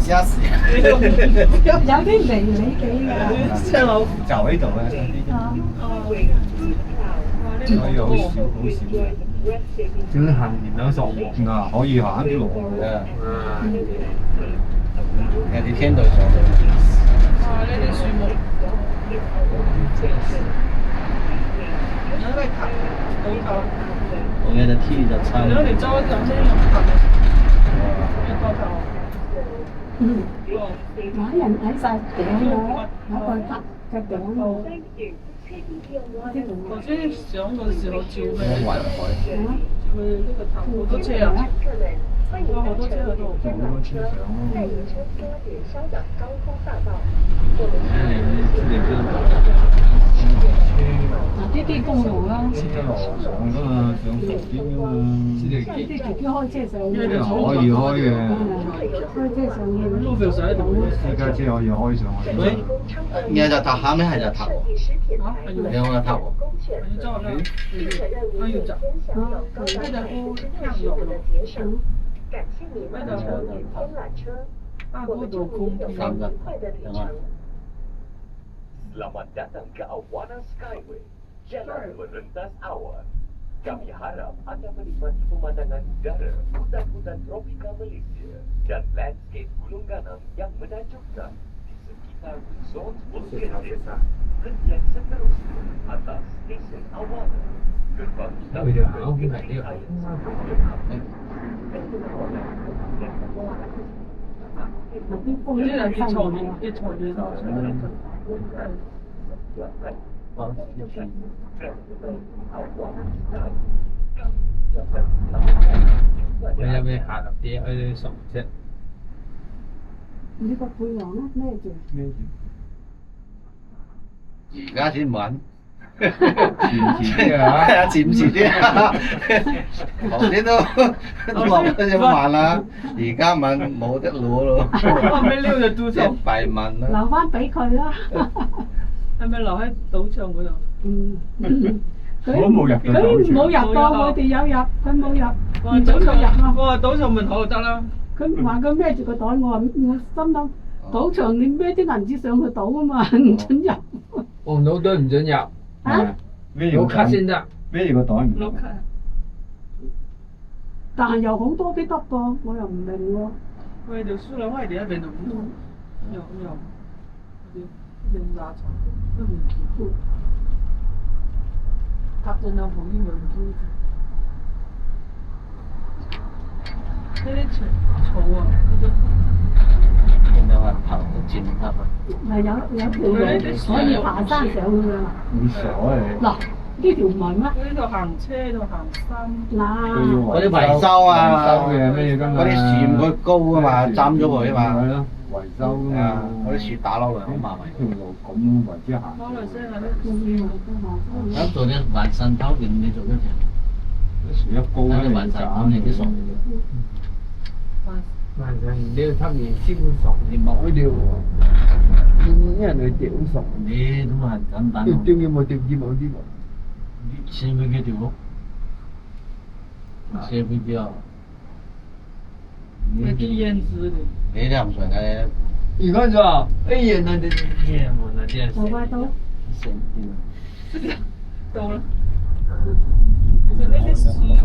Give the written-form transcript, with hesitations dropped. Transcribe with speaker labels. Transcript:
Speaker 1: 嚇死！
Speaker 2: 有啲離你幾㗎。
Speaker 1: 就喺度啊！可以好少好少，
Speaker 3: 只能行年兩索
Speaker 1: 嗱可以行啲路嘅，有啲天台上嘅。
Speaker 4: 哇！呢啲樹木，有咩頭？冇頭。
Speaker 1: 我嘅天就差。
Speaker 4: 如果你周一兩千六頭，一個頭。
Speaker 2: 揾人睇晒頂咯，有個塔嘅頂咯。
Speaker 4: 頭先上嘅時候照咩？
Speaker 1: 雲海。
Speaker 4: 照佢呢個頭好多車啊！哇，好多車喺度。
Speaker 1: 好多車上咯。
Speaker 2: 呢啲公路啦，
Speaker 1: 車路上㗎嘛，上10點㗎嘛。
Speaker 2: 呢啲自己開車上去。
Speaker 1: 可以開嘅。
Speaker 2: 開車上去。
Speaker 4: 路邊上喺度。
Speaker 1: 私家車可以開上去。喂，你係就塔下咩？係就塔喎。
Speaker 4: 啊，係要。
Speaker 1: 你有冇塔喎？
Speaker 4: 要走啦，我要走。呢度好有咯。呢度啊，嗰度空調。
Speaker 1: 三個，係嘛
Speaker 5: ？Selamat datang ke Awana Skyway. Jalan merentas awan. Kami harap anda menikmati pemandangan udara, hutan-hutan tropika Malaysia dan landscape Gunung Ganam yang menakjubkan di sekitar resort Volcanic. Hentian seterusnya atas stesen Awana. Gerbang utama air
Speaker 4: 呢兩啲草原，啲草原啊，
Speaker 3: 你有咩下落啲去啲熟啫？
Speaker 2: 你個背囊咧孭住？
Speaker 3: 孭住。
Speaker 1: 而家先揾。
Speaker 3: 前啲啊！
Speaker 1: 係啊，前啲啊！頭先都落得一萬啦，而家問冇得攞咯。
Speaker 4: 後尾撩就嘟咗。
Speaker 1: 弊問啦。
Speaker 2: 留翻俾佢啦。
Speaker 4: 係咪留喺賭場嗰度？
Speaker 2: 佢
Speaker 3: 我都冇入到賭場。
Speaker 2: 冇入過，我哋有入，佢冇入。
Speaker 4: 我賭場入啊！我話賭場門口就得啦。
Speaker 2: 佢話佢孭住個袋，我心諗賭場你孭啲銀紙上去賭啊嘛，唔准入。
Speaker 3: 我攞隊唔准入。
Speaker 2: 啊？
Speaker 3: 攞卡先得。
Speaker 1: 孭住個袋唔得。
Speaker 4: 攞卡。
Speaker 2: 但係有好多啲得噃，我又唔明喎。
Speaker 4: 喂，條書兩塊地喺邊度？有。人拿茶，都唔見。塔陣有冇呢樣嘢？呢啲草啊，
Speaker 1: 仲有係爬到尖塔啊！
Speaker 2: 係有條路可以爬山上去㗎。
Speaker 1: 你傻你！
Speaker 2: 嗱，呢條唔係咩？
Speaker 4: 呢度行車，呢度行山。
Speaker 2: 嗱，
Speaker 1: 嗰啲維修啊，
Speaker 3: 維修嘅咩㗎嘛？
Speaker 1: 嗰啲樹唔佢高啊嘛，斬咗佢啊嘛。
Speaker 3: 係咯，維修㗎嘛。
Speaker 1: 嗰啲樹打落嚟好麻煩。
Speaker 3: 條路咁為之行。
Speaker 4: 攞嚟先啊！呢
Speaker 1: 咁做啲環山頭定你做嗰條？
Speaker 3: 樹一高咧，
Speaker 1: 啲環山頭你啲熟。
Speaker 3: 環山你要吸完先會熟，你冇料喎。啲人去屌熟。
Speaker 1: 你都係簡單。
Speaker 3: 屌嘅冇屌啲冇啲喎。
Speaker 1: 先會幾條屋？先會叫。
Speaker 4: 啲胭脂的。
Speaker 1: 你啲唔順嘅。
Speaker 3: 而家就話，哎呀，那啲嘢冇那啲。
Speaker 2: 我快到。
Speaker 4: 到啦。其實呢啲樹啊。